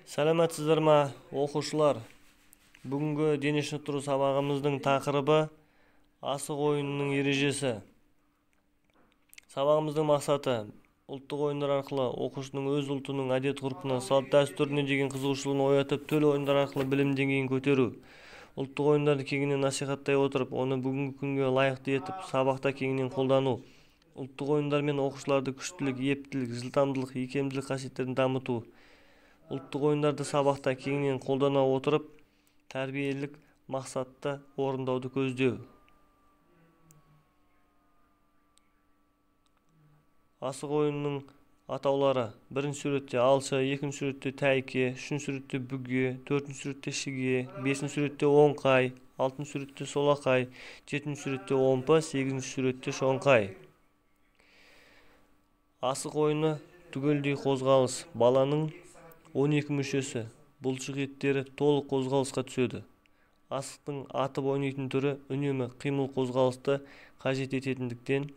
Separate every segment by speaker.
Speaker 1: Саламатсыздар ма, оқушылар? Бүгінгі дене шынықтыру сабағымыздың тақырыбы асық ойынының ережесі. Сабағымыздың мақсаты ұлттық ойындар арқылы оқушының өз ұлтының әдет-ғұрпына, салт-дәстүріне деген қызығушылығын оятып, төл ойындар арқылы білім деңгейін көтеру. Ұлттық ойындарды кеңінен насихаттай отырып, оны бүгінгі күнге лайықты етіп, сабақта кеңінен қолдану. Ұлттық ойындар мен оқушыларды күштілік, ептілік, жылдамдылық, икемділік қасиеттерін дамыту. Ұлттық ойындарды сабақта кеңінен қолдана отырып, тәрбиелік мақсатты орындауды көздеу. Асық ойынының атаулары: бірінші суретте алшы, екінші суретте тәйке, үшінші суретте бүге, төртінші суретте шіге, бесінші суретте оңқай, алтыншы суретте солақай, жетінші суретте омпы, сегізінші суретте шоңқай. Асық ойыны түгелдей қозғалыс. Баланың 12 мүшесі, бұлшық еттері толық қозғалысқа түседі. Асықтың атып ойнайтын түрі үнемі қимыл қозғалысты қажет ететіндіктен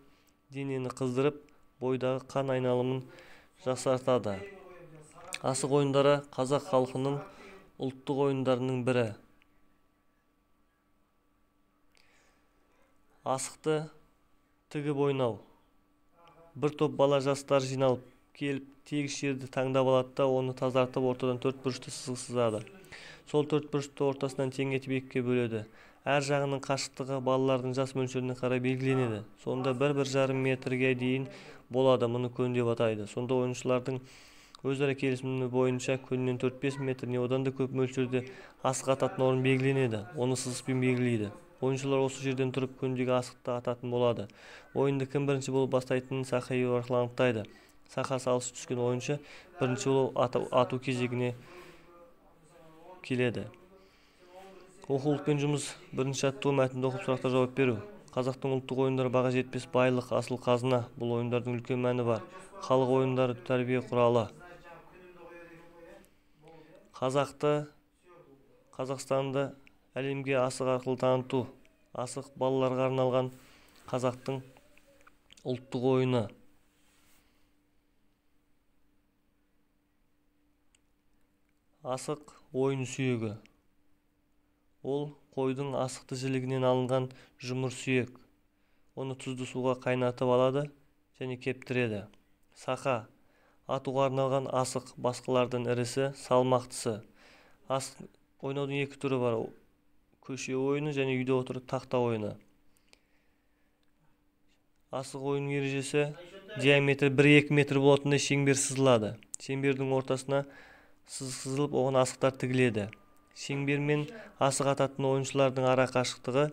Speaker 1: денені қыздырып, бойдағы қан айналымын жақсартады. Асық ойындары қазақ халқының ұлттық ойындарының бірі. Асықты тігіп ойнау. Бір топ бала жастар жиналып келіп, тегіс жерді таңдап алады да, оны тазартып, ортадан төрт бұрышты сызық сызады. Сол төрт бұрышты ортасынан тең етіп екіге бөледі. Әр жағының қашықтығы балалардың жас мөлшеріне қарай белгіленеді. Сонда 1-1,5 метрге дейін болады, мұны көн деп атайды. Сонда ойыншылардың өзара келісімі бойынша көннен 4-5 метр не одан да көп мөлшерде асық ататын орын белгіленеді. Оны сызықпен белгілейді. Ойыншылар осы жерден тұрып көндегі асықты ататын болады. Ойынды кім бірінші болып бастайтынын сақа иіру арқылы анықтайды. Сақасы алыс түскен ойыншы бірінші болып ату кезегіне келеді. Оқулықпен жұмыс. Бірінші жаттығу: мәтінді оқып, сұрақтарға жауап беру. Қазақтың ұлттық ойындары баға жетпес байлық, асыл қазына. Бұл ойындардың үлкен мәні бар. Халық ойындары тәрбие құралы. Қазақстанды әлемге асық арқылы таныту. Асық балаларға арналған қазақтың ұлттық ойыны. Асық ойын сүйегі. Ол қойдың асықты жілігінен алынған жұмыр сүйек. Оны тұзды суға қайнатып алады және кептіреді. Сақа атуға арналған асық, басқалардан ірісі, салмақтысы. Асық ойнаудың екі түрі бар: көше ойыны және үйде отырып тақта ойыны. Асық ойынның ережесі: диаметрі 1-2 метр болатындай шеңбер сызылады. Шеңбердің ортасына сызық сызылып, оған асықтар тігіледі. Шеңбер мен асық ататын ойыншылардың ара қашықтығы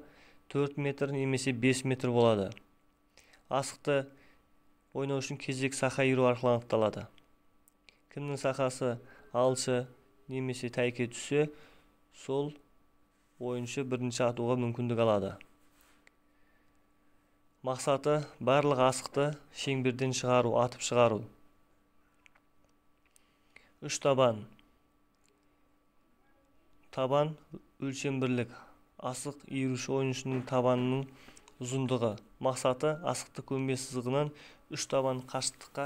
Speaker 1: 4 метр немесе 5 метр болады. Асықты ойнау үшін кезек сақа иіру арқылы анықталады. Кімнің сақасы алшы немесе тәйке түссе, сол ойыншы бірінші атуға мүмкіндік алады. Мақсаты: барлық асықты шеңберден шығару, атып шығару. Үш табан. Табан өлшем бірлік. Асық иіруші ойыншының табанының ұзындығы. Мақсаты: асықты көмбе сызығынан 3 табан қашықтыққа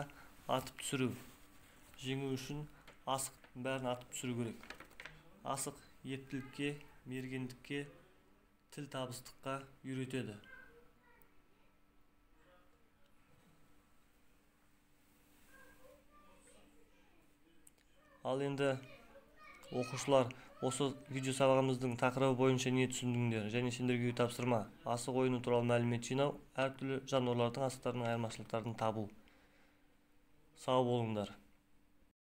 Speaker 1: атып түсіру. Жеңу үшін асықтың бәрін атып түсіру керек. Асық ептілікке, мергендікке, тіл табыстыққа үйретеді. Ал енді оқушылар, осы видео сабағымыздың тақырыбы бойынша не түсіндіңдер? Және сендерге үй тапсырма: асық ойыны туралы мәлімет жинау, әртүрлі жануарлардың асықтарының айырмашылықтарын табу. Сау болыңдар.